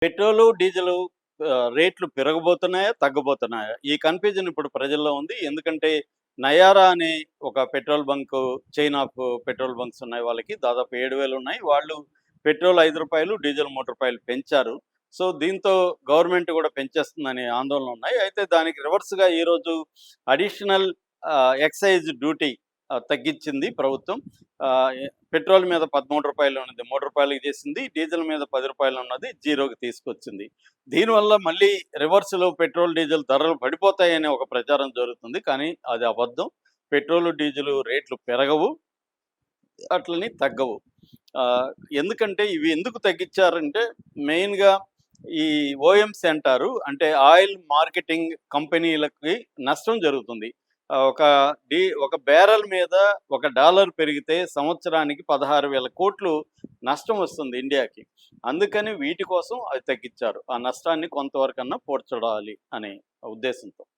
Petrol, diesel రేట్లు పెరగబోతున్నాయా? తగ్గబోతున్నాయా? ఈ confusion ఇప్పుడు ప్రజల్లో ఉంది. ఎందుకంటే నయారా అనే ఒక petrol bunk chain of petrol bunks ఉన్నాయి వాళ్ళకి. దాదాపు 7,000 ఉన్నాయి. వాళ్ళు పెట్రోల్ రూ. 5, డీజిల్ రూ. 3 పెంచారు. సో, దీంతో గవర్నమెంట్ గూడా పెంచేస్తుందనే ఆందోళనలున్నాయి. అయితే దానికి రివర్స్‌గా ఈరోజు అడిషనల్ ఎక్సైజ్ డ్యూటీ తగ్గించింది ప్రభుత్వం. పెట్రోల్ మీద రూ. 13 ఉన్నది రూ. 3కి చేసింది. డీజిల్ మీద రూ. 10 ఉన్నది జీరోకి తీసుకొచ్చింది. దీనివల్ల మళ్ళీ రివర్స్‌లో పెట్రోల్, డీజిల్ ధరలు పడిపోతాయనే ఒక ప్రచారం జరుగుతుంది. కానీ అది అబద్ధం. పెట్రోలు, డీజిలు రేట్లు పెరగవు. అట్లని తగ్గవు. ఆహ్, ఎందుకంటే ఇవి ఎందుకు తగ్గించారంటే మెయిన్‌గా ఈ ఓఎంసీ అంటారు. అంటే ఆయిల్ మార్కెటింగ్ కంపెనీలకి నష్టం జరుగుతుంది. ఒక బేరల్ మీద ఒక డాలర్ పెరిగితే సంవత్సరానికి 16,000 కోట్లు నష్టం వస్తుంది ఇండియాకి. అందుకని వీటి కోసం అది తగ్గించారు. ఆ నష్టాన్ని కొంతవరకన్నా పూడ్చడాలి అనే ఉద్దేశంతో.